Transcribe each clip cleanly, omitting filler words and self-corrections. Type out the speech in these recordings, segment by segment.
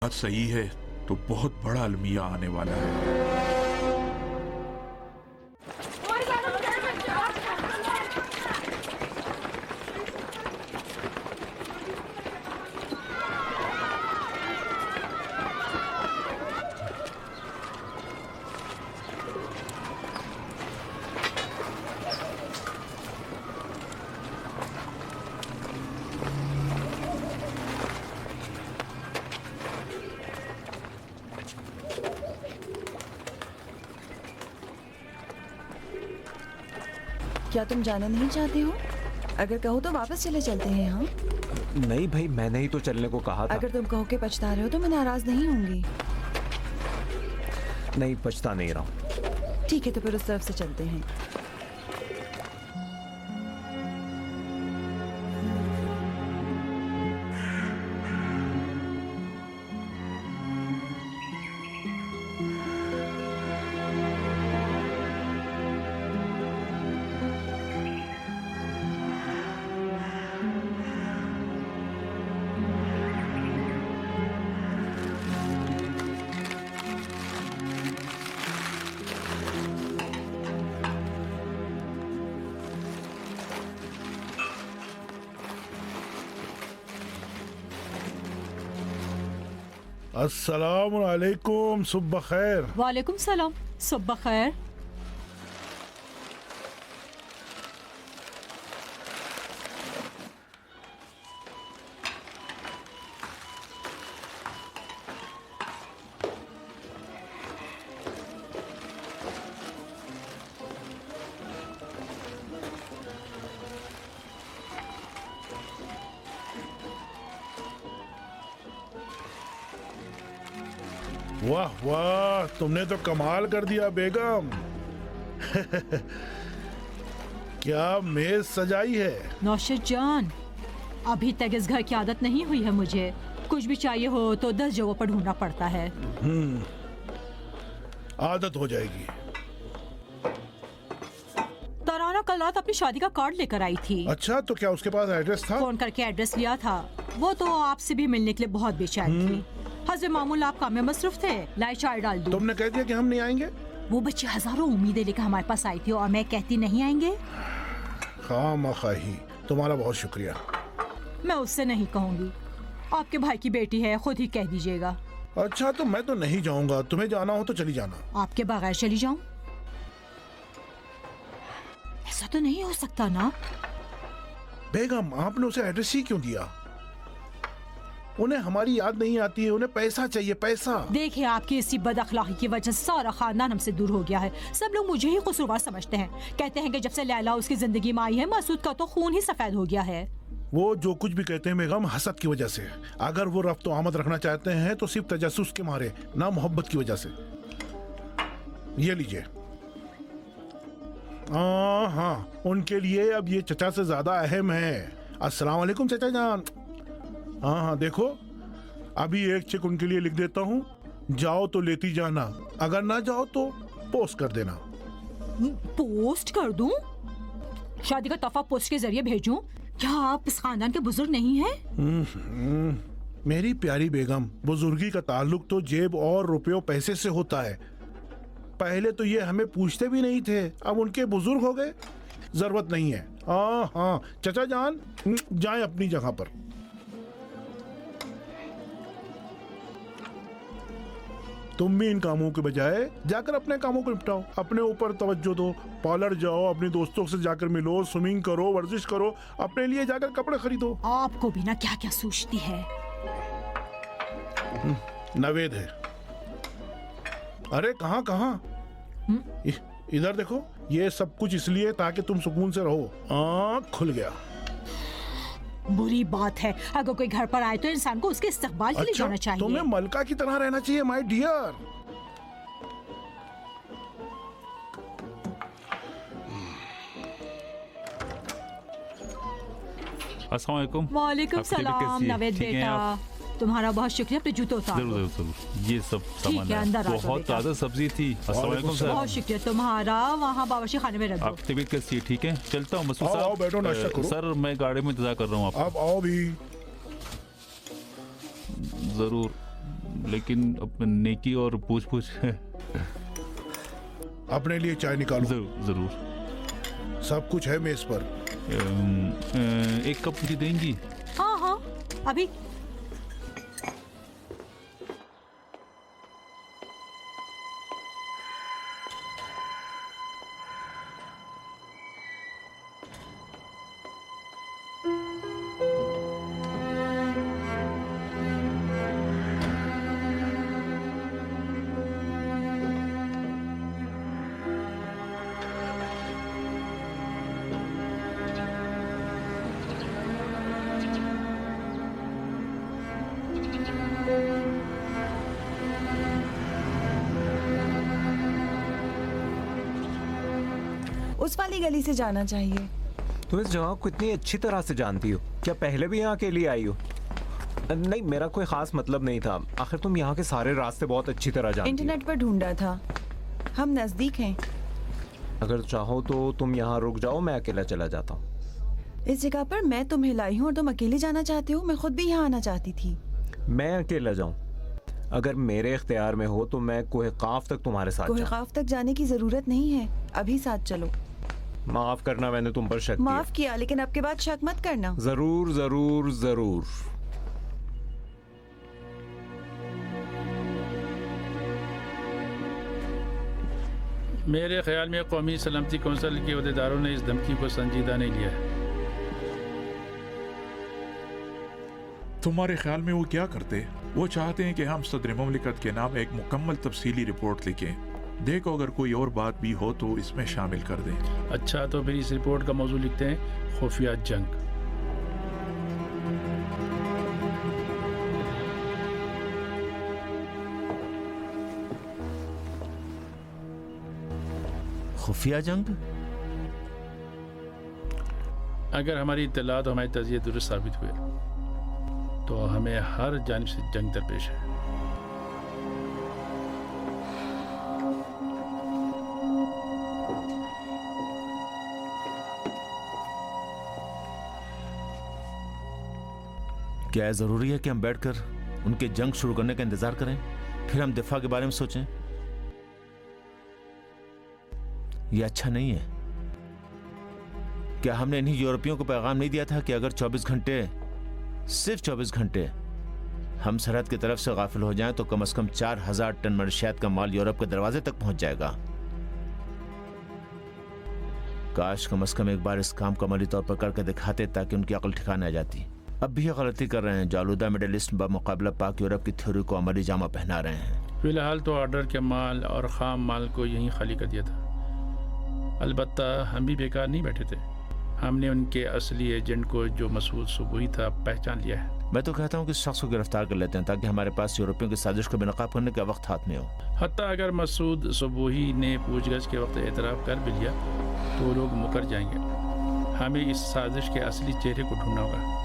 बात सही है तो बहुत बड़ा अलमिया आने वाला है। क्या तुम जाना नहीं चाहते हो? अगर कहो तो वापस चले चलते हैं हम। नहीं भाई, मैंने ही तो चलने को कहा था। अगर तुम कहो के पछता रहे हो तो मैं नाराज नहीं होंगी। नहीं, पछता नहीं रहा हूँ। ठीक है, तो फिर उस तरफ से चलते हैं। अस्सलाम वालेकुम, सुबह खैर। वालेकुम सलाम, सुबह खैर। वाह वाह, तुमने तो कमाल कर दिया बेगम। क्या मेज सजाई है। नौशद जान, अभी तक इस घर की आदत नहीं हुई है मुझे। कुछ भी चाहिए हो तो 10 जगहों पर ढूंढना पड़ता है। आदत हो जाएगी। तराना कल रात अपनी शादी का कार्ड लेकर आई थी। अच्छा, तो क्या उसके पास एड्रेस था? फोन करके एड्रेस लिया था। वो तो आपसे भी मिलने के लिए बहुत बेचैन थी। हज़रत मामूल आप काम में मसरूफ थे। लाई चाय डाल दूं? तुमने कह दिया कि हम नहीं आएंगे। वो बच्ची हजारों उम्मीदें लेकर हमारे पास आई थी और मैं कहती नहीं आएंगे। खामखाही, तुम्हारा बहुत शुक्रिया। मैं उससे नहीं कहूँगी, आपके भाई की बेटी है, खुद ही कह दीजिएगा। अच्छा, तो मैं तो नहीं जाऊंगा। तुम्हें जाना हो तो चली जाना। आपके बगैर चली जाऊं? ऐसा तो नहीं हो सकता ना। बेगम, आपने उसे एड्रेस ही क्यों दिया? उन्हें हमारी याद नहीं आती है, उन्हें पैसा चाहिए, पैसा। देखिए, आपकी इसी बदअखलाकी की वजह से सारा खानदान हमसे दूर हो गया है। सब लोग मुझे ही कसूरवार समझते हैं। कहते हैं कि जब से लैला उसकी जिंदगी में आई है, मसूद का तो खून ही सफेद हो गया है। वो जो कुछ भी कहते हैं बेगम, हसद की वजह से। अगर वो रफ्त आमद रखना चाहते हैं तो सिर्फ तजस्सुस के मारे, ना मोहब्बत की वजह से। ये लीजिए। हाँ, उनके लिए अब ये चचा से ज्यादा अहम है। अस्सलाम वालेकुम चचा जान। हाँ, देखो, अभी एक चेक उनके लिए लिख देता हूँ। जाओ तो लेती जाना, अगर ना जाओ तो पोस्ट कर देना। पोस्ट कर दूं? शादी का तोहफा पोस्ट के जरिए भेजूं? क्या आप इस खानदान के बुजुर्ग नहीं हैं? मेरी प्यारी बेगम, बुजुर्गी का ताल्लुक तो जेब और रुपयों पैसे से होता है। पहले तो ये हमें पूछते भी नहीं थे, अब उनके बुजुर्ग हो गए, जरूरत नहीं है। हाँ, चचा जान जाएं अपनी जगह पर। तुम भी इन कामों के बजाय जाकर अपने कामों को निपटाओ। अपने ऊपर तवज्जो दो। पार्लर जाओ, अपने दोस्तों से जाकर मिलो, स्विमिंग करो, वर्जिश करो, अपने लिए जाकर कपड़े खरीदो। आपको भी ना क्या क्या सोचती है। नवेद है। अरे कहाँ इधर देखो। ये सब कुछ इसलिए ताकि तुम सुकून से रहो। खुल गया। बुरी बात है, अगर कोई घर पर आए तो इंसान को उसके इस्तकबाल के लिए जाना चाहिए। तुम्हें मलका की तरह रहना चाहिए माय डियर। अस्सलाम वालेकुम। वालेकुम सलाम नवेद बेटा, तुम्हारा बहुत शुक्रिया। अपने जूते उतारो। जरूर जरूर, ये सब सामान है, अंदर आ जाओ बहुत बेटा। ताज़ा सब्जी थी। अस्सलाम वालेकुम सर। बहुत शुक्रिया तुम्हारा। वहाँ बावर्ची खाने में रख दो। आपकी तबीयत कैसी है? ठीक है, चलता हूँ मसूद आओ, साहब। बैठो, नाश्ता करो। सर, मैं गाड़ी में इंतजार कर रहा हूँ आपका। अब आओ भी। जरूर लेकिन नेकी और पूछ पूछ अपने लिए चाय निकालो। जरूर। सब कुछ है मेज पर। एक कप मुझे देंगी? हाँ हाँ अभी। उस वाली गली से जाना चाहिए। तुम इस जगह को इतनी अच्छी तरह से जानती हो, क्या पहले भी यहाँ के लिए आई हो? नहीं, मेरा कोई खास मतलब नहीं था। आखिर तुम यहाँ के सारे रास्ते बहुत अच्छी तरह जानती हो। इंटरनेट पर ढूंढा था, हम नजदीक हैं। अगर चाहो तो तुम यहाँ रुक जाओ, मैं अकेला चला जाता हूँ। इस जगह पर मैं तुम्हें लाई हूँ और तुम अकेले जाना चाहते हो? मैं खुद भी यहाँ आना चाहती थी। मैं अकेला जाऊँ? अगर मेरे इख्तियार में हो तो मैं कोहेकाफ तक तुम्हारे साथ जाऊँ। कोहेकाफ तक जाने की जरूरत नहीं है, अभी साथ चलो। माफ करना, मैंने तुम पर शक किया। माफ किया, लेकिन अब के बाद शक मत करना। जरूर जरूर जरूर। मेरे ख्याल में कौमी सलामती कौंसिल के अहदेदारों ने इस धमकी को संजीदा नहीं लिया है। तुम्हारे ख्याल में वो क्या करते? वो चाहते हैं कि हम सदर मुमलिकत के नाम एक मुकम्मल तफसीली रिपोर्ट लिखें। देखो, अगर कोई और बात भी हो तो इसमें शामिल कर दें। अच्छा, तो फिर इस रिपोर्ट का मौजू लिखते हैं खुफिया जंग। खुफिया जंग? अगर हमारी इत्तलात और हमारी तज़किये दुरुस्त साबित हुए तो हमें हर जानिब से जंग दरपेश है। क्या जरूरी है कि हम बैठकर उनके जंग शुरू करने का इंतजार करें, फिर हम दिफा के बारे में सोचें? यह अच्छा नहीं है। क्या हमने इन्हीं यूरोपियों को पैगाम नहीं दिया था कि अगर 24 घंटे, सिर्फ 24 घंटे हम सरहद की तरफ से गाफिल हो जाएं तो कम से कम 4000 टन मनशियात का माल यूरोप के दरवाजे तक पहुंच जाएगा। काश कम से कम एक बार इस काम को अमली तौर पर करके दिखाते ताकि उनकी अकल ठिकाने आ जाती। अब भी ये गलती कर रहे हैं। जालूदा मिडिल ईस्ट बमुकाबला पाक यूरोप की थ्योरी को अमली जामा पहना रहे हैं। फिलहाल तो ऑर्डर के माल और खाम माल को यहीं खाली कर दिया था। अलबत्ता हम भी बेकार नहीं बैठे थे। हमने उनके असली एजेंट को, जो मसूद सुबुही था, पहचान लिया है। मैं तो कहता हूँ कि इस शख्स को गिरफ्तार कर लेते हैं ताकि हमारे पास यूरोपियों की साजिश को बेनकाब करने का वक्त हाथ में हो। हत्ता अगर मसूद सुबुही ने पूछगछ के वक्त एतराफ़ कर भी लिया तो लोग मुकर जाएंगे। हमें इस साजिश के असली चेहरे को ढूंढना होगा।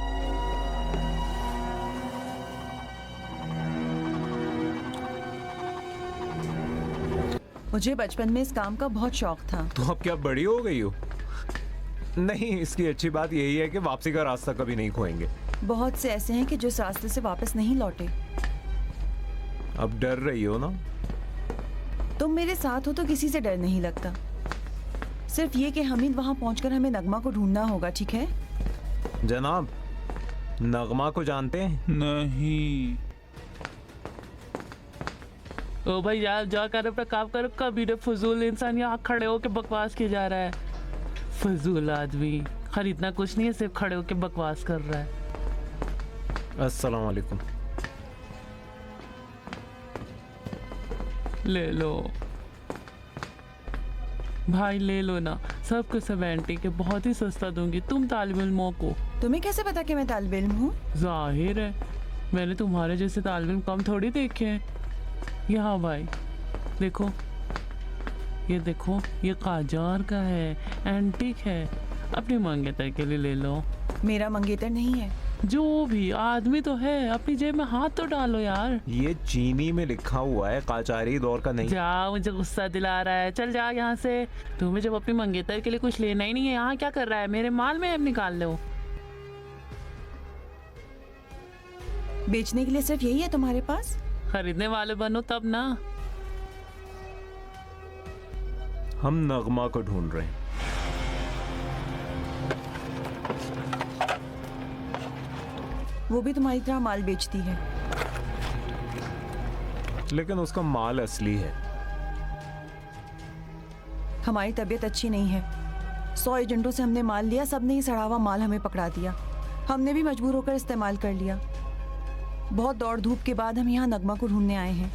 मुझे बचपन में इस काम का बहुत शौक था। तो अब क्या बड़ी हो गई हो? नहीं, इसकी अच्छी बात यही है कि वापसी का रास्ता कभी नहीं खोएंगे। बहुत से ऐसे हैं कि जो इस रास्ते से वापस नहीं लौटे। अब डर रही हो ना? तुम मेरे साथ हो तो किसी से डर नहीं लगता। सिर्फ ये कि हमीद वहां पहुंचकर हमें नगमा को ढूंढना होगा, ठीक है? जनाब, नगमा को जानते हैं? नहीं। ओ भाई यार, जाकर अपना काम करो। कभी ने फजूल इंसान यहाँ खड़े होके बकवास किया जा रहा है। फजूल आदमी, खरीदना कुछ नहीं है, सिर्फ खड़े होके बकवास कर रहा है। अस्सलाम वालेकुम। ले लो भाई, ले लो ना। सब कुछ 70 के बहुत ही सस्ता दूंगी। तुम तालिब इल्मों को। तुम्हें कैसे पता कि मैं तालिब इल्म हूँ? जाहिर है, मैंने तुम्हारे जैसे तालिब इल्म कम थोड़ी देखे हैं। यहाँ भाई देखो, ये देखो, ये काजार का है, एंटीक है। अपने मंगेतर के लिए ले लो। मेरा मंगेतर नहीं है। जो भी आदमी तो है, अपनी जेब में हाथ तो डालो यार। ये चीनी में लिखा हुआ है, काचारी दौर का नहीं। जा, मुझे गुस्सा दिला रहा है। चल जा यहाँ से। तुम्हें जब अपनी मंगेतर के लिए कुछ लेना ही नहीं है, यहाँ क्या कर रहा है? मेरे माल में अब निकाल लो। बेचने के लिए सिर्फ यही है तुम्हारे पास? खरीदने वाले बनो तब ना। हम नगमा को ढूंढ रहे हैं। वो भी तुम्हारी तरह माल बेचती है। लेकिन उसका माल असली है। हमारी तबीयत अच्छी नहीं है। 100 एजेंटों से हमने माल लिया, सबने ही सड़ा हुआ माल हमें पकड़ा दिया। हमने भी मजबूर होकर इस्तेमाल कर लिया। बहुत दौड़ धूप के बाद हम यहाँ नगमा को ढूंढने आए हैं।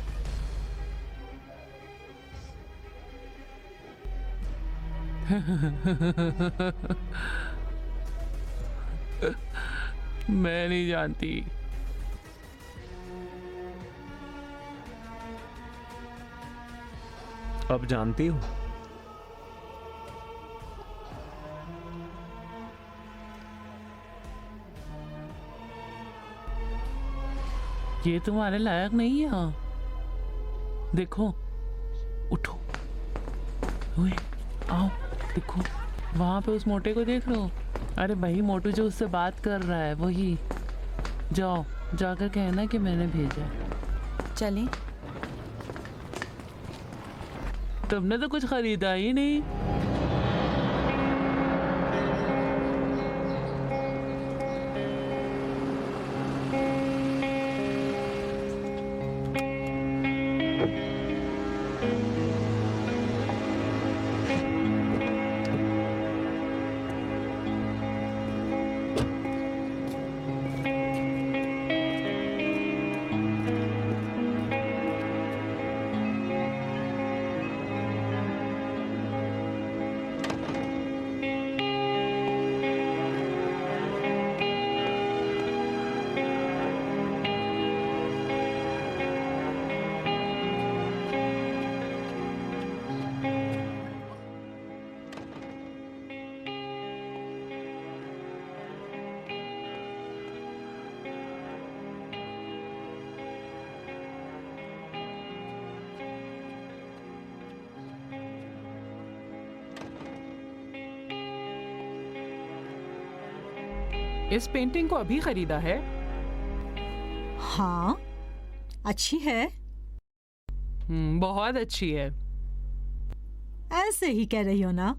मैं नहीं जानती। अब जानती हो? ये तुम्हारे लायक नहीं है। हाँ देखो, उठो, ओए आओ, देखो वहां पे उस मोटे को देख रहे हो? अरे वही मोटू जो उससे बात कर रहा है, वही। जाओ, जाकर कहना कि मैंने भेजा है। चलें? तुमने तो कुछ खरीदा ही नहीं। इस पेंटिंग को अभी खरीदा है? हाँ, अच्छी है। बहुत अच्छी है। ऐसे ही कह रही हो ना?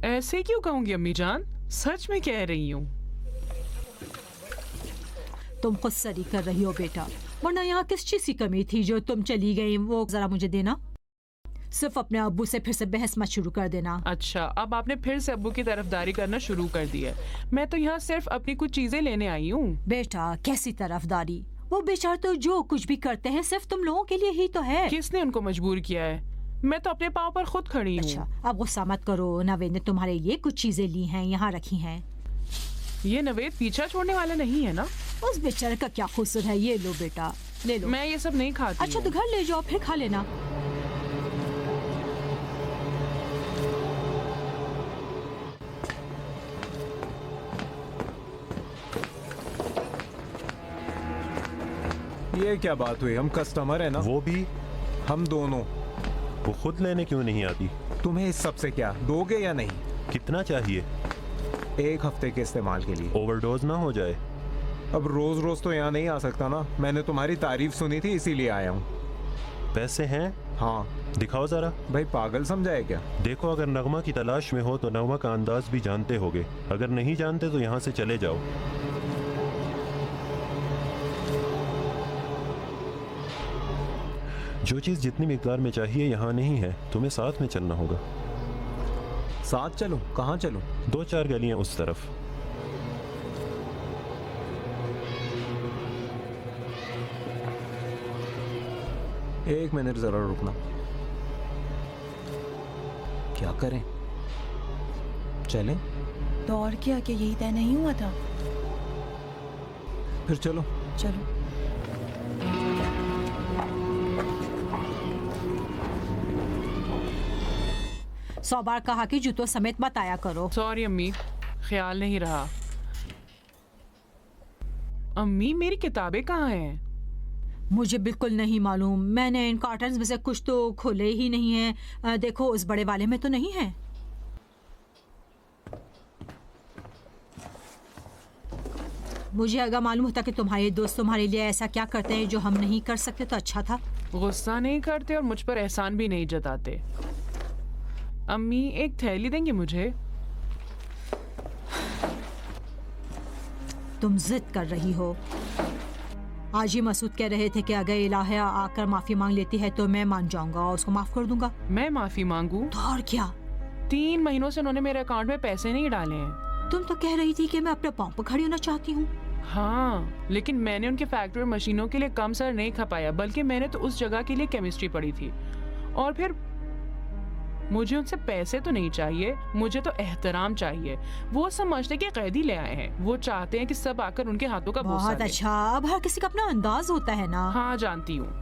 ऐसे क्यों कहूंगी अम्मी जान, सच में कह रही हूँ। तुम खुद सरी कर रही हो बेटा, वरना यहाँ किस चीज की कमी थी जो तुम चली गई? वो जरा मुझे देना। सिर्फ अपने अब्बू से फिर से बहस मत शुरू कर देना। अच्छा, अब आपने फिर से अब्बू की तरफदारी करना शुरू कर दी है। मैं तो यहाँ सिर्फ अपनी कुछ चीजें लेने आई हूँ। बेटा कैसी तरफदारी? वो बेचारे तो जो कुछ भी करते हैं सिर्फ तुम लोगों के लिए ही तो है। किसने उनको मजबूर किया है? मैं तो अपने पाँव पर खुद खड़ी हूँ। अच्छा, अब गुस्सा मत करो। नवेद ने तुम्हारे लिए कुछ चीजें ली हैं, यहाँ रखी हैं। ये नवेद पीछा छोड़ने वाला नहीं है ना? उस बेचारे का क्या कसूर है? ये लो बेटा, ले लो। मैं ये सब नहीं खाती। अच्छा तो घर ले जाओ, फिर खा लेना। ये क्या बात हुई? हम कस्टमर है ना। वो भी हम दोनों। वो खुद लेने क्यों नहीं आती? तुम्हें इस सब से क्या, दोगे या नहीं? कितना चाहिए? 1 हफ्ते के इस्तेमाल के लिए। ओवरडोज ना हो जाए। अब रोज रोज तो यहाँ नहीं आ सकता ना। मैंने तुम्हारी तारीफ सुनी थी इसीलिए आया हूँ। पैसे हैं? हाँ। दिखाओ जरा। भाई पागल समझाए क्या? देखो, अगर नगमा की तलाश में हो तो नगमा का अंदाज भी जानते होगे। अगर नहीं जानते तो यहाँ से चले जाओ। जो चीज़ जितनी मिकदार में चाहिए यहाँ नहीं है। तुम्हें साथ में चलना होगा। साथ चलो? कहाँ चलो? 2-4 गलियाँ उस तरफ। एक मिनट जरा रुकना। क्या करें? चलें? तो और क्या, कि यही तय नहीं हुआ था? फिर चलो। चलो। सौ बार कहा कि जूतों समेत मत आया करो। सॉरी अम्मी, ख्याल नहीं रहा। अम्मी मेरी किताबें कहाँ हैं? मुझे बिल्कुल नहीं मालूम। मैंने इन कार्टन्स में से कुछ तो खोले ही नहीं हैं। देखो उस बड़े वाले में तो नहीं है। मुझे अगर मालूम होता कि तुम्हारे दोस्त तुम्हारे लिए ऐसा क्या करते हैं जो हम नहीं कर सकते तो अच्छा था। गुस्सा नहीं करते और मुझ पर एहसान भी नहीं जताते। अम्मी एक थैली देंगी मुझे? तुम जिद कर रही हो। आज ही मसूद कह रहे थे कि अगर इलाहिया आकर माफी मांग लेती है तो मैं मान जाऊंगा और उसको माफ कर दूंगा। मैं माफी मांगू? तो और क्या। 3 महीनों से उन्होंने मेरे अकाउंट में पैसे नहीं डाले हैं। तुम तो कह रही थी कि मैं अपने पाँव पर खड़ी होना चाहती हूँ। हाँ, लेकिन मैंने उनके फैक्ट्री और मशीनों के लिए कम सर नहीं खपाया, बल्कि मैंने तो उस जगह के लिए केमिस्ट्री पढ़ी थी। और फिर मुझे उनसे पैसे तो नहीं चाहिए, मुझे तो एहतराम चाहिए। वो समझते कि कैदी ले आए हैं, वो चाहते हैं कि सब आकर उनके हाथों का बोसा बहुत लें। अच्छा, अब हर किसी का अपना अंदाज होता है ना। हाँ जानती हूँ।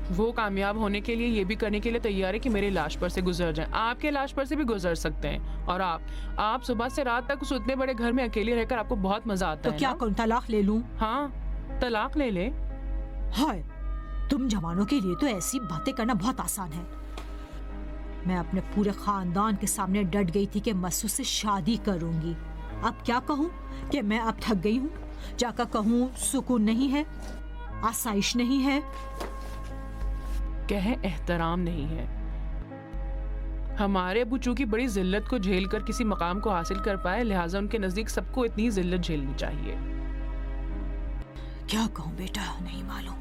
वो कामयाब होने के लिए ये भी करने के लिए तैयार है कि मेरी लाश पर से गुजर जाएं। आपके लाश पर से भी गुजर सकते हैं। और आप सुबह से रात तक उस उतने बड़े घर में अकेले रहकर आपको बहुत मजा आता तो है क्या ना? करूं, तलाक ले लूं? हाँ, तलाक ले ले। हाय, तुम जवानों के लिए तो ऐसी बातें करना बहुत आसान है। मैं अपने पूरे खानदान के सामने डट गई थी कि मसूद से शादी करूंगी। अब क्या कहूँ कि मैं अब थक गई हूँ? जाकर कहूँ सुकून नहीं है, आसाइश नहीं है। कहे एहतराम नहीं है। हमारे अबू चूंकि बड़ी जिल्लत को झेल कर किसी मकाम को हासिल कर पाए, लिहाजा उनके नजदीक सबको इतनी जिल्लत झेलनी चाहिए। क्या कहूँ बेटा, नहीं मालूम।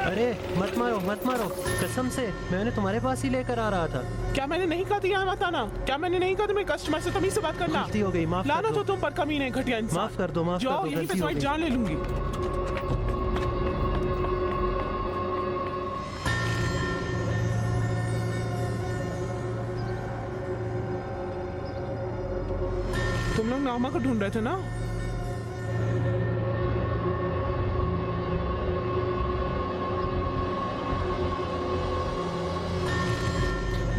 अरे मत मारो, कसम से मैंने तुम्हारे पास ही लेकर आ रहा था। क्या मैंने नहीं कहा था यहाँ मत आना? क्या मैंने नहीं कहा तुम्हें कस्टमर से तमीज से बात करना? गलती हो गई, माफ कर लाना दो। तो तुम पर कमीने घटिया इंसान। माफ कर दो, जाओ, यहीं पे गलती हो तुम्हारी गई। जान ले लूंगी। तुम लोग नामा को ढूंढ रहे थे ना?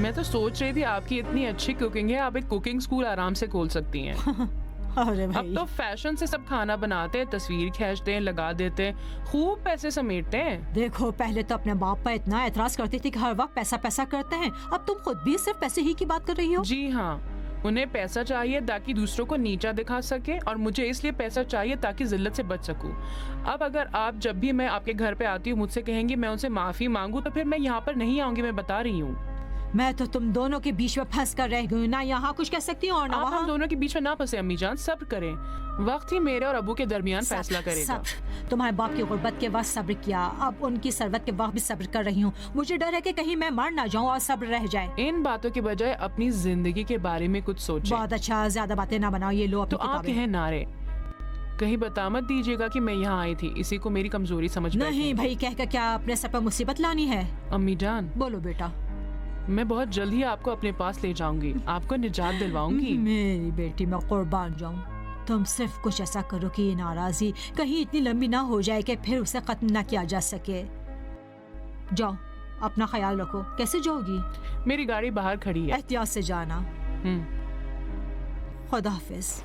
मैं तो सोच रही थी आपकी इतनी अच्छी कुकिंग है, आप एक कुकिंग स्कूल आराम से खोल सकती हैं। अरे अब भाई, तो फैशन से सब खाना बनाते हैं, तस्वीर खींचते हैं, लगा देते हैं, खूब पैसे समेटते हैं। देखो पहले तो अपने बाप पर इतना एतराज करती थी कि हर वक्त पैसा पैसा करते हैं, अब तुम खुद भी सिर्फ पैसे ही की बात कर रही हो। जी हाँ, उन्हें पैसा चाहिए ताकि दूसरों को नीचा दिखा सके, और मुझे इसलिए पैसा चाहिए ताकि जिल्लत से बच सकूं। अब अगर आप जब भी मैं आपके घर पे आती हूँ मुझसे कहेंगी मैं उनसे माफी मांगू, तो फिर मैं यहाँ पर नहीं आऊंगी, मैं बता रही हूँ। मैं तो तुम दोनों के बीच में फंस कर रह गई, ना यहाँ कुछ कह सकती हूँ और ना आप हम वहाँ। दोनों के बीच में ना फंसे अम्मी जान, सब्र करें। वक्त ही मेरे और अबू के दरमियान फैसला करेगा। तुम्हारे बाप की गुर्बत के वक्त सब्र किया, अब उनकी सरबत के वक्त भी सब्र कर रही हूँ। मुझे डर है कि कहीं मैं मर ना जाऊँ और सब्र रह जाए। इन बातों के बजाय अपनी जिंदगी के बारे में कुछ सोचें। बहुत अच्छा, ज्यादा बातें ना बनाओ, ये लो अपनी तो आप किताबें। कहें नारे, कहीं बता मत दीजिएगा कि मैं यहाँ आई थी, इसी को मेरी कमजोरी समझ नहीं भाई, कह कर क्या अपने सर पर मुसीबत लानी है? अम्मी जान, बोलो बेटा। मैं बहुत जल्द ही आपको अपने पास ले जाऊंगी, आपको निजात दिलवाऊंगी। मेरी बेटी, मैं कुर्बान जाऊं। तुम सिर्फ कुछ ऐसा करो कि ये नाराजगी कहीं इतनी लंबी ना हो जाए कि फिर उसे खत्म ना किया जा सके। जाओ, अपना ख्याल रखो। कैसे जाओगी? मेरी गाड़ी बाहर खड़ी है। एहतियात से जाना। खुदा हाफिज।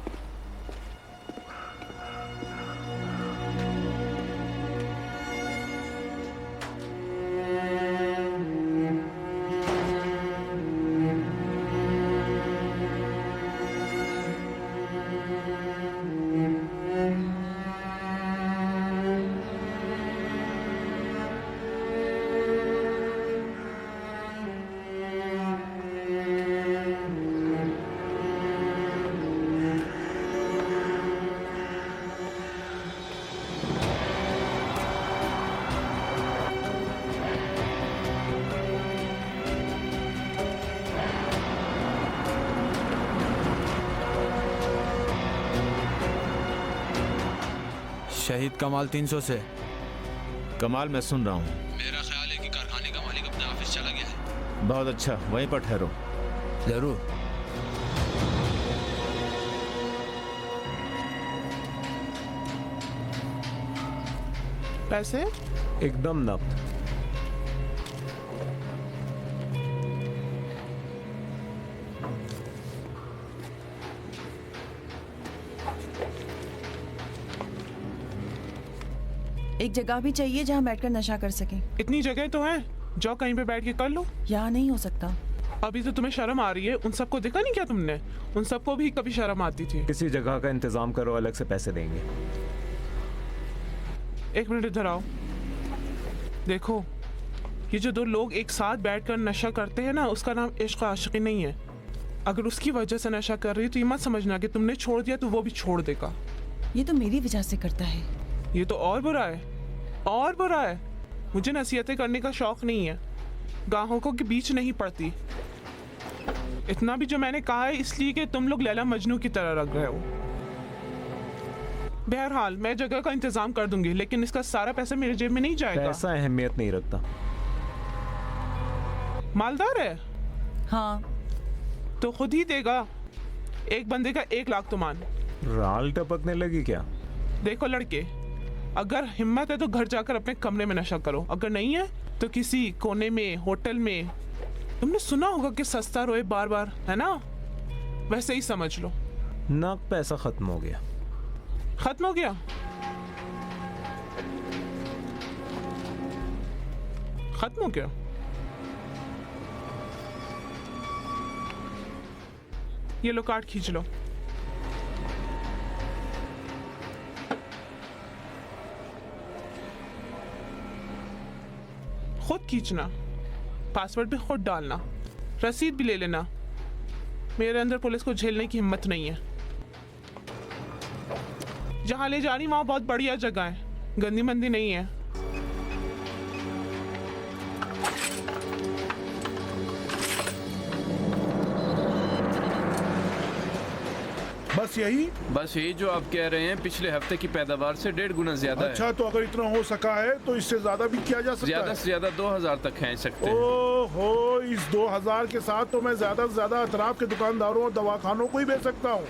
शहीद कमाल 300 से। कमाल, मैं सुन रहा हूँ। मेरा ख्याल है कि कारखाने का मालिक अपने ऑफिस चला गया है। बहुत अच्छा, वहीं पर ठहरो। जरूर। पैसे एकदम नब्त। एक जगह भी चाहिए जहाँ बैठकर नशा कर सकें। इतनी जगह तो है, जाओ कहीं पे बैठ के कर लो। यहाँ नहीं हो सकता। अभी तो तुम्हें शर्म आ रही है, उन सबको देखा नहीं क्या तुमने? उन सबको भी कभी शर्म आती थी। किसी जगह का इंतजाम करो, अलग से पैसे देंगे। एक मिनट इधर आओ। देखो, ये जो दो लोग एक साथ बैठकर नशा करते हैं ना, उसका नाम इश्क आशिकी नहीं है। अगर उसकी वजह से नशा कर रही है तो ये मत समझना कि तुमने छोड़ दिया तो वो भी छोड़ देगा। ये तो मेरी वजह से करता है। ये तो और बुरा है, और बुरा है। मुझे नसीहतें करने का शौक नहीं है, गाहों के बीच नहीं पड़ती। इतना भी जो मैंने कहा है इसलिए कि तुम लोग लैला मजनू की तरह लग रहे हो। बहरहाल मैं जगह का इंतजाम कर दूंगी, लेकिन इसका सारा पैसा मेरे जेब में नहीं जाएगा। पैसा अहमियत नहीं रखता। मालदार है? हाँ। तो खुद ही देगा। एक बंदे का 1 लाख तो मान। राल टपकने लगी क्या? देखो लड़के, अगर हिम्मत है तो घर जाकर अपने कमरे में नशा करो, अगर नहीं है तो किसी कोने में, होटल में। तुमने सुना होगा कि सस्ता रोए बार बार, है ना? वैसे ही समझ लो। नक पैसा खत्म हो गया। खत्म हो गया? खत्म हो गया? ये लो कार्ड खींच लो। खुद खींचना, पासवर्ड भी खुद डालना, रसीद भी ले लेना। मेरे अंदर पुलिस को झेलने की हिम्मत नहीं है। जहां ले जा रही वहां बहुत बढ़िया जगह है, गंदी मंदी नहीं है। बस यही? बस यही जो आप कह रहे हैं, पिछले हफ्ते की पैदावार से 1.5 गुना ज्यादा अच्छा, है। तो अगर इतना हो सका है तो इससे ज्यादा भी किया जा सकता है। ज्यादा से ज्यादा 2000 तक खेच सकते हैं। ओहो, इस 2000 के साथ तो मैं ज्यादा से ज्यादा अतराफ के दुकानदारों और दवाखानों को ही बेच सकता हूँ।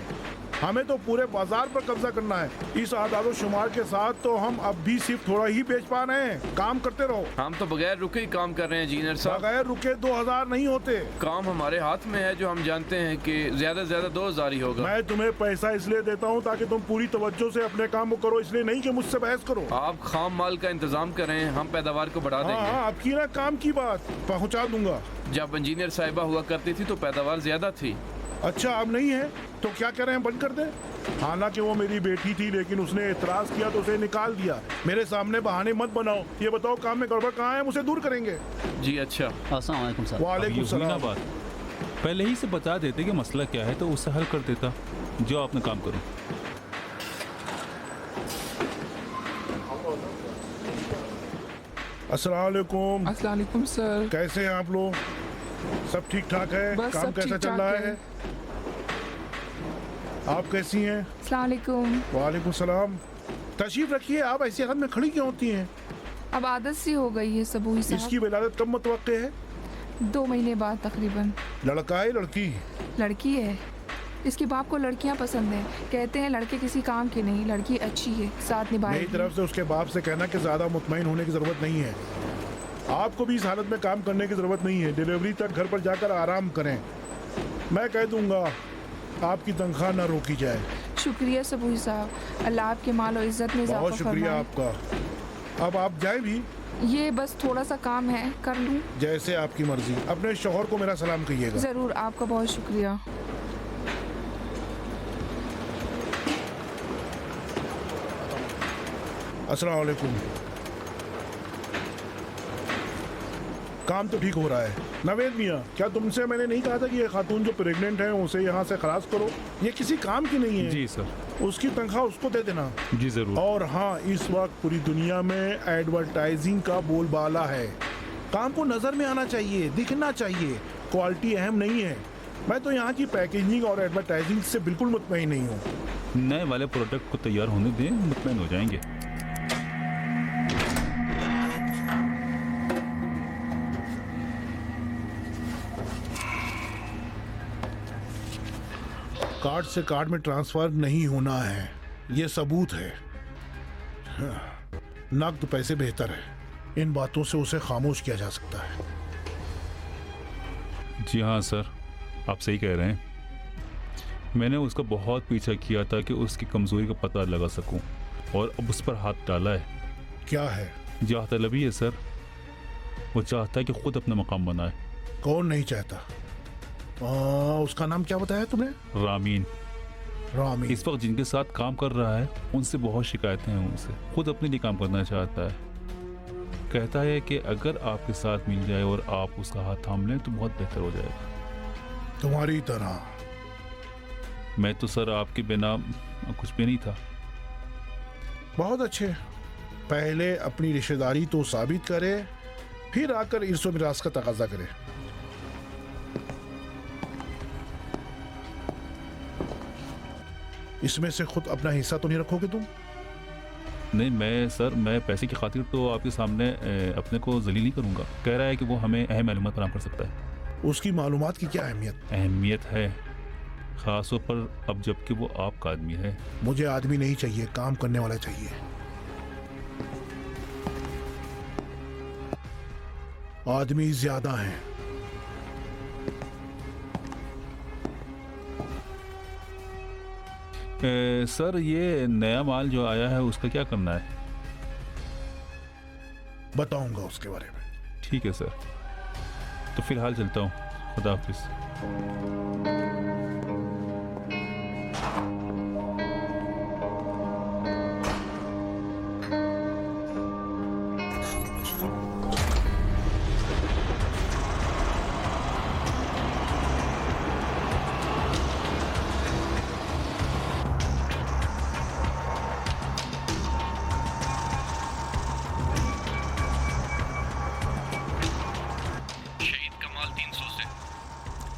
हमें तो पूरे बाजार पर कब्जा करना है। इस आदाद शुमार के साथ तो हम अब भी सिर्फ थोड़ा ही बेच पा रहे हैं। काम करते रहो। हम तो बगैर रुके ही काम कर रहे हैं इंजीनियर साहब। बगैर रुके 2000 नहीं होते। काम हमारे हाथ में है, जो हम जानते हैं कि ज्यादा से ज्यादा 2000 ही होगा। मैं तुम्हें पैसा इसलिए देता हूँ ताकि तुम पूरी तवज्जो से अपने काम को करो, इसलिए नहीं कि मुझसे बहस करो। आप खाम माल का इंतजाम करें, हम पैदावार को बढ़ा देंगे। हाँ, आपकी ना काम की बात पहुँचा दूंगा। जब इंजीनियर साहिबा हुआ करती थी तो पैदावार ज्यादा थी। अच्छा, अब नहीं है तो क्या कह रहे हैं, बंद कर दें? हालांकि वो मेरी बेटी थी, लेकिन उसने एतराज किया तो उसे निकाल दिया। मेरे सामने बहाने मत बनाओ। ये बताओ काम में गड़बड़ कहाँ है, हम उसे दूर करेंगे। जी अच्छा। अस्सलाम वालेकुम सर। वालेकुम सलाम। बात पहले ही से बता देते कि मसला क्या है तो उससे हल कर देता। जो आपने काम करो। अस्सलाम वालेकुम। अस्सलाम वालेकुम सर। कैसे हैं आप लोग? सब ठीक ठाक है? बस काम सब कैसा ठीक चल ठाक रहा है। है? आप कैसी हैं? अस्सलाम वालेकुम। वालेकुम सलाम। तशरीफ रखिए। आप ऐसी हालत में खड़ी क्यों होती हैं? अब आदत सी हो गई है सबूही साहब। इसकी विलादत कब मुतवक्के है? 2 महीने बाद तकरीबन। लड़का है लड़की? लड़की है। इसके बाप को लड़कियां पसंद हैं। कहते हैं लड़के किसी काम के नहीं, लड़की अच्छी है, साथ निभाएगी। मेरी तरफ से उसके बाप से कहना कि ज्यादा मुतमईन होने की जरूरत नहीं है। आपको भी इस हालत में काम करने की जरूरत नहीं है। डिलीवरी तक घर पर जाकर आराम करें। मैं कह दूंगा आपकी तनख्वाह न रोकी जाए। शुक्रिया सबूही साहब, अल्लाह आपके माल और इज्जत में इजाफा बहुत शुक्रिया फरमाए। आपका। अब आप जाए भी? ये बस थोड़ा सा काम है, कर लूं? जैसे आपकी मर्जी। अपने शौहर को मेरा सलाम कहिएगा। जरूर, आपका बहुत शुक्रिया। अस्सलाम वालेकुम। काम तो ठीक हो रहा है। नवेद मियाँ, क्या तुमसे मैंने नहीं कहा था कि ये खातून जो प्रेग्नेंट है उसे यहाँ से खलास करो? ये किसी काम की नहीं है। जी सर। उसकी तनख्वाह उसको दे देना। जी जरूर। और हाँ, इस वक्त पूरी दुनिया में एडवर्टाइजिंग का बोलबाला है। काम को नजर में आना चाहिए, दिखना चाहिए। क्वालिटी अहम नहीं है। मैं तो यहाँ की पैकेजिंग और एडवर्टाइजिंग से बिल्कुल मुतमईन नहीं हूँ। नए वाले प्रोडक्ट को तैयार होने दें, मुतमईन हो जाएंगे। कार्ड से कार्ड में ट्रांसफर नहीं होना है, ये सबूत है। नकद पैसे बेहतर है। इन बातों से उसे खामोश किया जा सकता है। जी हाँ सर, आप सही कह रहे हैं। मैंने उसका बहुत पीछा किया था कि उसकी कमजोरी का पता लगा सकूं, और अब उस पर हाथ डाला है। क्या है? जाह तलबी है सर। वो चाहता है कि खुद अपना मकाम बनाए। कौन नहीं चाहता? उसका नाम क्या बताया तुमने? रामीन। रामीन इस वक्त जिनके साथ काम कर रहा है उनसे बहुत शिकायतें हैं उनसे। खुद अपने लिए काम करना चाहता है। कहता है कि अगर आपके साथ मिल जाए और आप उसका हाथ थाम लें तो बहुत बेहतर हो जाएगा। तुम्हारी तरह। मैं तो सर आपके बिना कुछ भी नहीं था। बहुत अच्छे। पहले अपनी रिश्तेदारी तो साबित करे, फिर आकर इर्सो मिरास का तकाजा करे। इसमें से खुद अपना हिस्सा तो नहीं रखोगे तुम? नहीं मैं पैसे की खातिर तो आपके सामने अपने को जलील नहीं करूंगा। कह रहा है कि वो हमें अहम मालूमात फराहम कर सकता है। उसकी मालूमात की क्या अहमियत? अहमियत है, खासतौर पर अब जबकि वो आपका आदमी है। मुझे आदमी नहीं चाहिए, काम करने वाला चाहिए। आदमी ज्यादा हैं। सर ये नया माल जो आया है उसका क्या करना है? बताऊंगा उसके बारे में। ठीक है सर, तो फिलहाल चलता हूँ। खुदा हाफिज।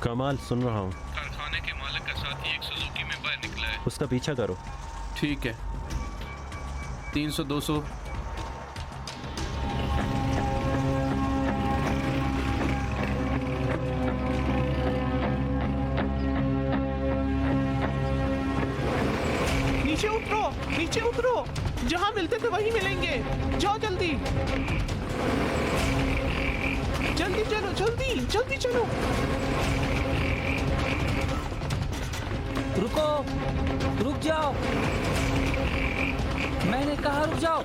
कमाल, सुन रहा हूँ। कारखाने के मालिक का साथी एक सुजुकी में बाहर निकला है। उसका पीछा करो। ठीक है। 300 200। नीचे उतरो, जहाँ मिलते थे वहीं मिलेंगे। जाओ जल्दी चलो, जल्दी चलो। रुक जाओ, मैंने कहा रुक जाओ।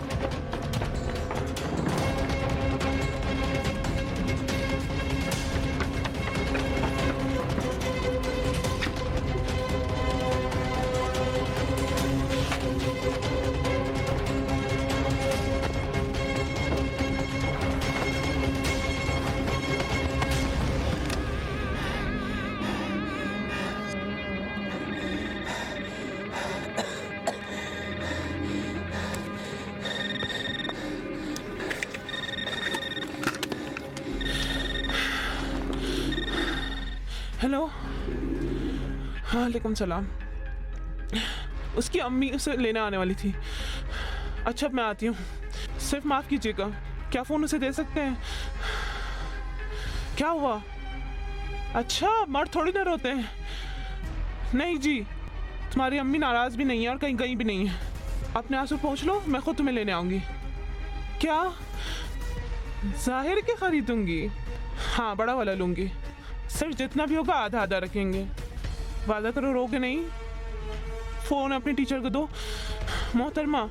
हेलो, वालेकुम सलाम। उसकी अम्मी उसे लेने आने वाली थी। अच्छा अब मैं आती हूँ। सिर्फ माफ़ कीजिएगा, क्या फ़ोन उसे दे सकते हैं? क्या हुआ? अच्छा मर्द थोड़ी ना रोते हैं। नहीं जी, तुम्हारी अम्मी नाराज़ भी नहीं है और कहीं गई भी नहीं है। अपने आंसू पहुँच लो, मैं खुद तुम्हें लेने आऊँगी। क्या? जाहिर के खरीदूंगी? हाँ, बड़ा वाला लूँगी। सिर्फ जितना भी होगा आधा आधा रखेंगे। वादा करो रोगे नहीं। फ़ोन अपने टीचर को दो। मोहतरमा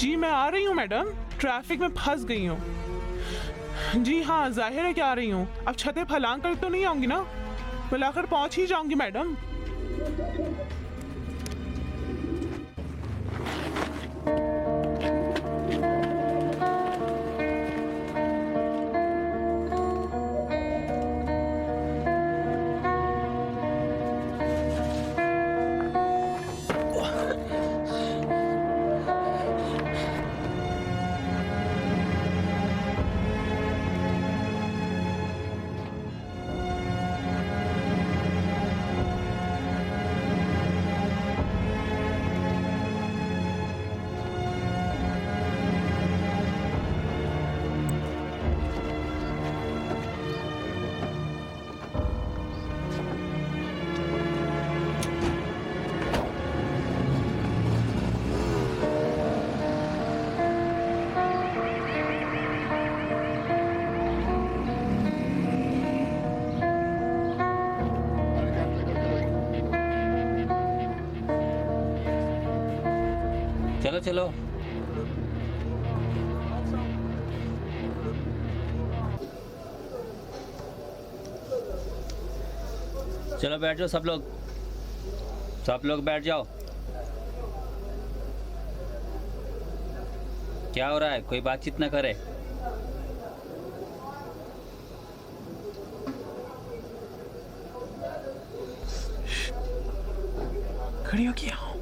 जी, मैं आ रही हूँ मैडम, ट्रैफिक में फंस गई हूँ। जी हाँ, जाहिर है कि आ रही हूँ। अब छतें फलांग कर तो नहीं आऊँगी ना? बुलाकर पहुँच ही जाऊँगी मैडम। चलो चलो बैठ जाओ सब लोग बैठ जाओ। क्या हो रहा है? कोई बातचीत ना करे। खड़ी हो क्या हो?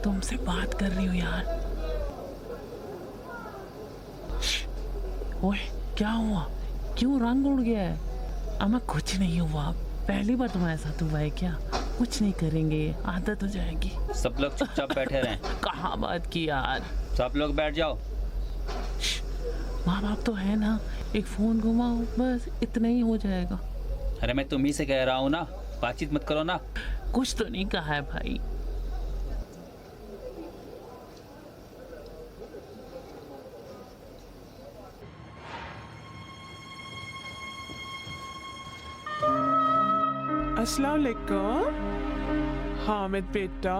तुमसे बात कर रही हूँ यार। ओए क्या हुआ? क्यों रंग उड़ गया है? अम्मा कुछ नहीं हुआ, पहली बार तुम्हारे साथ हुआ है क्या? कुछ नहीं करेंगे, आदत हो जाएगी। सब लोग चुपचाप बैठे रहें। कहाँ बात की यार? सब लोग बैठ जाओ। माँ बाप तो है ना, एक फोन घुमाओ बस, इतना ही हो जाएगा। अरे मैं तुम्ही से कह रहा हूँ ना, बातचीत मत करो ना। कुछ तो नहीं कहा है भाई। अस्सलाम वालेकुम। हामिद बेटा,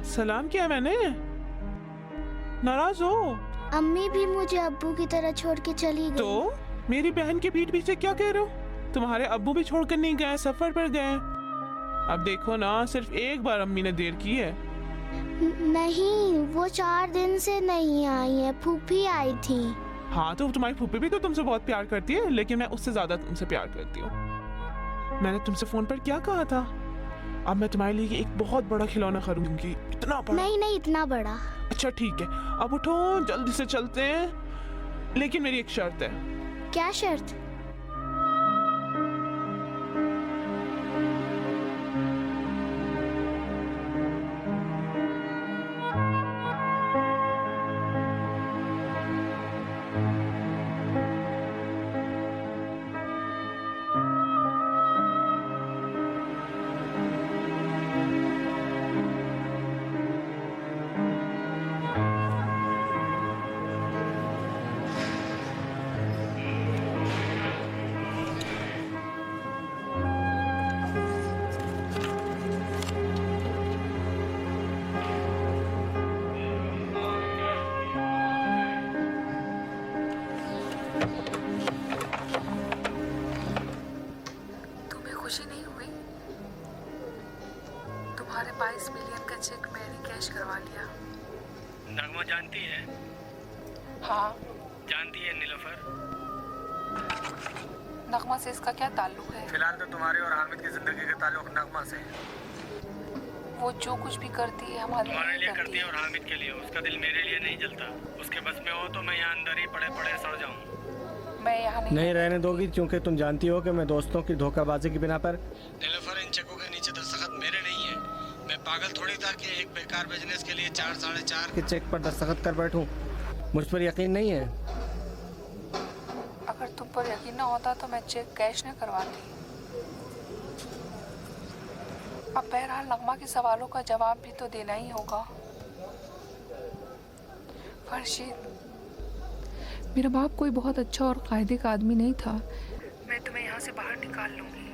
सलाम किया मैंने? नाराज हो? अम्मी भी मुझे अब्बू की तरह छोड़ के चली गई। तो मेरी बहन के पीठ पीछे क्या कह रहे हो? तुम्हारे अब्बू भी छोड़कर नहीं गए, सफर पर गए। अब देखो ना, सिर्फ एक बार अम्मी ने देर की है। नहीं, वो 4 दिन से नहीं आई है, फूफी आई थी। हाँ तो तुम्हारी फूफी भी तो तुमसे बहुत प्यार करती है, लेकिन मैं उससे ज्यादा तुमसे प्यार करती हूँ। मैंने तुमसे फोन पर क्या कहा था? अब मैं तुम्हारे लिए एक बहुत बड़ा खिलौना खरीदूंगी। इतना बड़ा? नहीं इतना बड़ा। अच्छा ठीक है, अब उठो, जल्दी से चलते हैं। लेकिन मेरी एक शर्त है। क्या शर्त? खुशी नहीं हुई? तुम्हारे 22 मिलियन का चेक मैंने कैश करवा लिया। नगमा जानती है? हाँ जानती है नीलोफर? नगमा से इसका क्या ताल्लुक है? फिलहाल तो तुम्हारे और हामिद की जिंदगी का ताल्लुक नगमा से है। वो जो कुछ भी करती है तुम्हारे लिए करती है और हामिद के लिए। उसका दिल मेरे लिए नहीं जलता। उसके बस में हो तो मैं यहाँ अंदर ही पड़े पड़े सड़ जाऊँ। मैं यहाँ नहीं रहने दोगी, क्योंकि तुम जानती हो कि मैं दोस्तों की धोखाबाजी की बिना पर। नीलोफर, इन चेकों के नीचे दस्तखत मेरे नहीं है। मैं पागल थोड़ी था कि एक बेकार बिजनेस के लिए 4 साढ़े 4 के चेक पर दस्तखत कर बैठूं। मुझ पर यकीन नहीं है? अगर तुम पर यकीन न होता तो मैं चेक कैश न करवाती। अब बहरहाल नगमा के सवालों का जवाब भी तो देना ही होगा। फरशीद, मेरा बाप कोई बहुत अच्छा और कायदे का आदमी नहीं था। मैं तुम्हें यहाँ से बाहर निकाल लूंगी।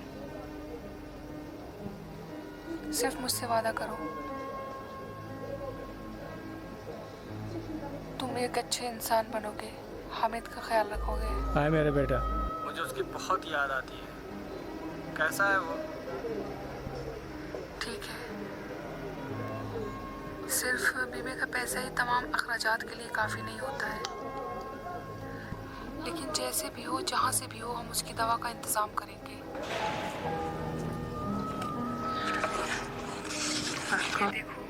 सिर्फ मुझसे वादा करो, तुम एक अच्छे इंसान बनोगे, हामिद का ख्याल रखोगे। हाय मेरे बेटा। मुझे उसकी बहुत याद आती है। कैसा है वो? ठीक है, सिर्फ बीमे का पैसा ही तमाम अखराजात के लिए काफ़ी नहीं होता है। लेकिन जैसे भी हो, जहाँ से भी हो, हम उसकी दवा का इंतज़ाम करेंगे। ये देखो,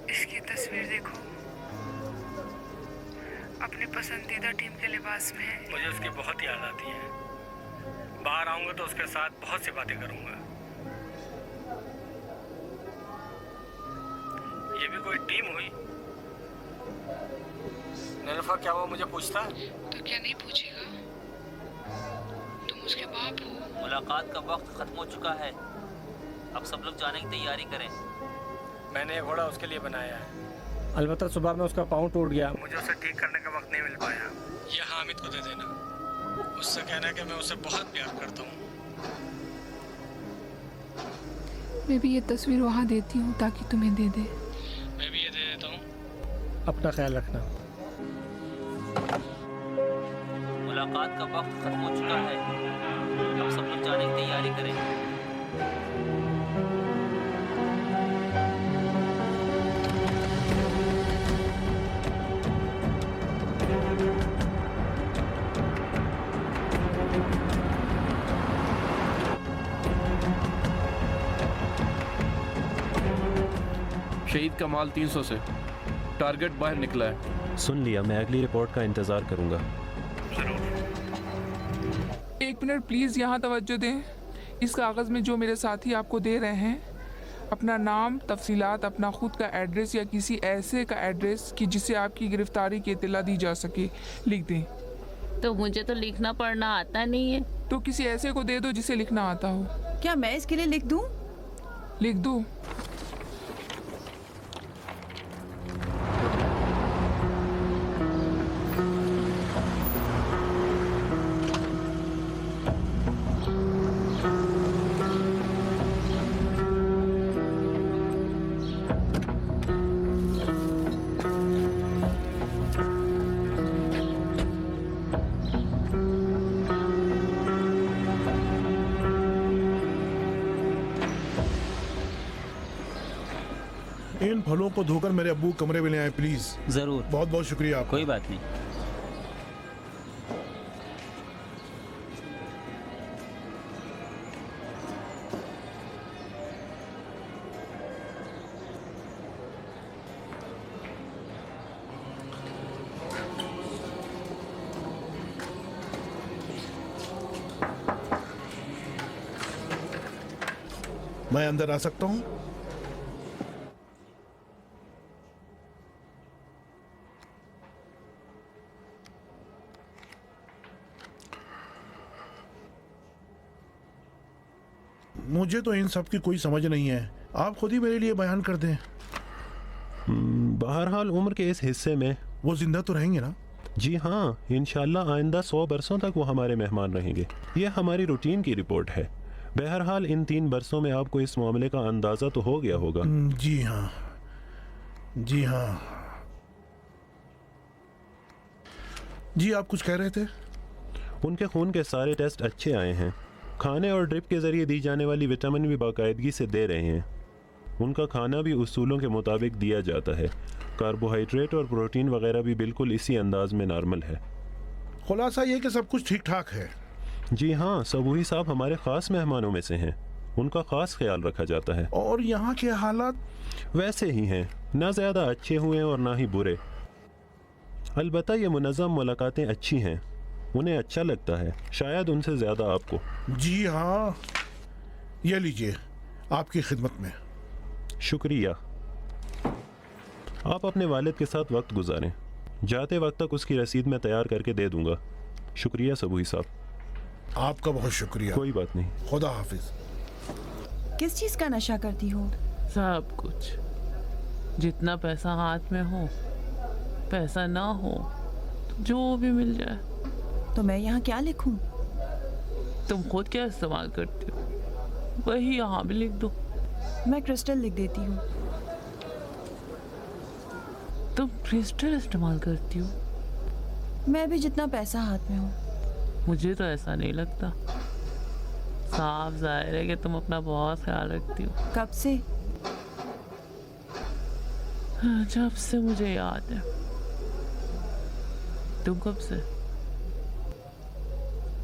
इसकी तस्वीर देखो, अपने पसंदीदा टीम के लिबास में है। मुझे उसकी बहुत याद आती है। बाहर आऊंगा तो उसके साथ बहुत सी बातें करूंगा। ये भी कोई टीम हुई? नीलोफर, क्या वो मुझे पूछता है? तो क्या नहीं पूछेगा? तुम उसके बाप हो। मुलाकात का वक्त खत्म हो चुका है, अब सब लोग जाने की तैयारी करें। मैंने एक घोड़ा उसके लिए बनाया है। अलबत्ता सुबह में उसका पाँव टूट गया। मुझे उसे ठीक करने का वक्त नहीं मिल पाया। यह हामिद को दे देना। उससे कहना कि मैं उसे बहुत प्यार करता हूँ। मैं भी ये तस्वीर वहाँ देती हूँ ताकि तुम्हें दे दे। मैं भी ये दे देता हूँ। अपना ख्याल रखना। मुलाकात का वक्त खत्म हो चुका है। अब सब लोग जाने की तैयारी करें। शहीद का माल 300 से टारगेट बाहर निकला है। सुन लिया, मैं अगली रिपोर्ट का इंतज़ार करूंगा। एक मिनट प्लीज़, यहाँ तवज्जो दें। इस कागज़ में जो मेरे साथी आपको दे रहे हैं, अपना नाम, तफसीलात, अपना खुद का एड्रेस या किसी ऐसे का एड्रेस कि जिसे आपकी गिरफ्तारी की इत्तला दी जा सके, लिख दें। तो मुझे तो लिखना पढ़ना आता नहीं है। तो किसी ऐसे को दे दो जिसे लिखना आता हो। क्या मैं इसके लिए लिख दूं? लिख दो। इन फलों को धोकर मेरे अब्बू कमरे में ले आए प्लीज। जरूर। बहुत बहुत शुक्रिया आपका। कोई बात नहीं। मैं अंदर आ सकता हूँ? मुझे तो इन सब की कोई समझ नहीं है, आप खुद ही मेरे लिए बयान कर दें। बहरहाल उम्र के इस हिस्से में वो जिंदा तो रहेंगे ना? जी हाँ, इंशाल्लाह आइंदा 100 बरसों तक वो हमारे मेहमान रहेंगे। ये हमारी रूटीन की रिपोर्ट है। बहरहाल इन 3 बरसों में आपको इस मामले का अंदाज़ा तो हो गया होगा। जी हाँ, जी हाँ। जी आप कुछ कह रहे थे? उनके खून के सारे टेस्ट अच्छे आए हैं। खाने और ड्रिप के ज़रिए दी जाने वाली विटामिन भी बाकायदगी से दे रहे हैं। उनका खाना भी उसूलों के मुताबिक दिया जाता है। कार्बोहाइड्रेट और प्रोटीन वगैरह भी बिल्कुल इसी अंदाज में नॉर्मल है। खुलासा ये कि सब कुछ ठीक ठाक है? जी हाँ, सबूही साहब हमारे ख़ास मेहमानों में से हैं। उनका ख़ास ख्याल रखा जाता है। और यहाँ के हालात वैसे ही हैं, ना ज़्यादा अच्छे हुए और ना ही बुरे। अलबत्ता ये मुनज़्ज़म मुलाकातें अच्छी हैं, उन्हें अच्छा लगता है, शायद उनसे ज़्यादा आपको। जी हाँ, ये लीजिए, आपकी खिदमत में। शुक्रिया। आप अपने वालिद के साथ वक्त गुजारें। जाते वक्त तक उसकी रसीद मैं तैयार करके दे दूंगा। शुक्रिया सबूही साहब। आपका बहुत शुक्रिया। कोई बात नहीं। खुदा हाफिज। किस चीज़ का नशा करती हो? सब कुछ। जितना पैसा हाथ में हो, पैसा ना हो तो जो भी मिल जाए। तो मैं यहाँ क्या लिखूं? तुम खुद क्या इस्तेमाल करती हो, वही यहाँ भी लिख दो। मैं क्रिस्टल लिख देती हूँ। तुम क्रिस्टल इस्तेमाल करती हो? मैं भी जितना पैसा हाथ में हो। मुझे तो ऐसा नहीं लगता। साफ जाहिर है कि तुम अपना बहुत ख्याल रखती हो। कब से? जब से मुझे याद है। तुम कब से?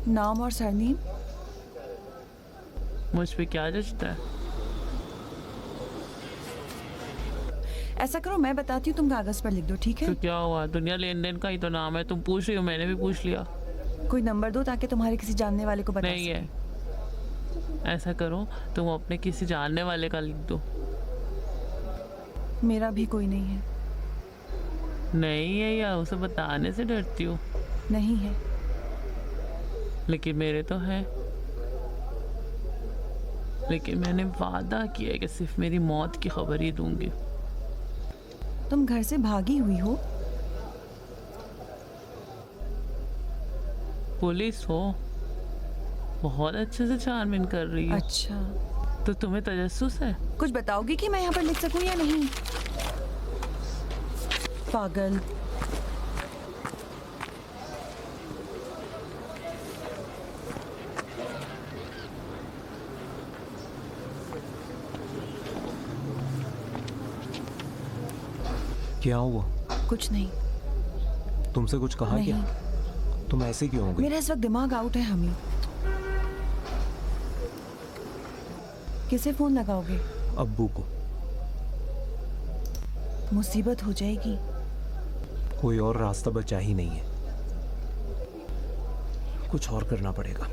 नाम और सरनेम? मुझ पे क्या जचता है? ऐसा करो, मैं बताती हूँ, तुम कागज पर लिख दो, ठीक है? तो क्या हुआ, दुनिया लेन देन का ही तो नाम है। तुम पूछ रही हो, मैंने भी पूछ लिया। कोई नंबर दो ताकि तुम्हारे किसी जानने वाले को बता नहीं है। ऐसा करो, तुम अपने किसी जानने वाले का लिख दो। मेरा भी कोई नहीं है। नहीं है या उसे बताने से डरती हो? नहीं है। लेकिन मेरे तो है। लेकिन मैंने वादा किया है कि सिर्फ मेरी मौत की खबर ही दूंगी। तुम घर से भागी हुई हो? पुलिस हो, बहुत अच्छे से छानबीन कर रही है। अच्छा, तो तुम्हें तजस्सुस है? कुछ बताओगी कि मैं यहाँ पर लिख सकूं या नहीं? पागल। क्या हुआ? कुछ नहीं। तुमसे कुछ कहा नहीं। क्या? तुम ऐसे क्यों हो गई? मेरा इस वक्त दिमाग आउट है हमी। किसे फोन लगाओगे? अब्बू को। मुसीबत हो जाएगी। कोई और रास्ता बचा ही नहीं है, कुछ और करना पड़ेगा।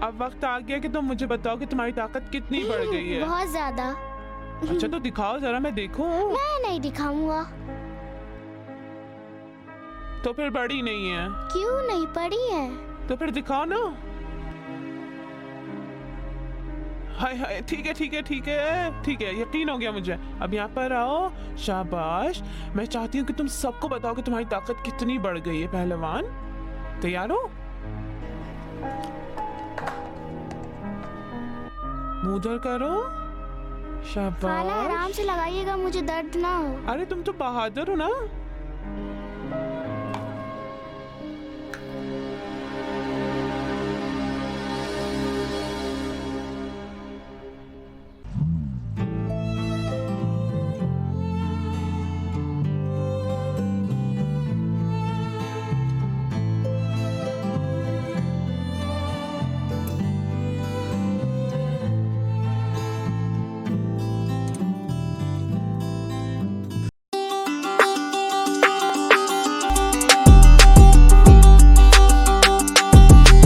अब वक्त आ गया कि तुम मुझे बताओ कि तुम्हारी ताकत कितनी बढ़ गई है। बहुत ज्यादा। अच्छा तो दिखाओ जरा, मैं देखूं। मैं नहीं दिखाऊंगा। तो फिर बड़ी नहीं है? क्यों नहीं पड़ी है? तो फिर दिखाओ ना। हाय हाय, ठीक है ठीक है ठीक है ठीक है, यकीन हो गया मुझे। अब यहाँ पर आओ, शाबाश। मैं चाहती हूँ कि तुम सबको बताओ कि तुम्हारी ताकत कितनी बढ़ गई है। पहलवान तैयार हो? मुंह उधर करो। खाला शाबाश। आराम से लगाइएगा, मुझे दर्द ना हो। अरे तुम तो बहादुर हो ना।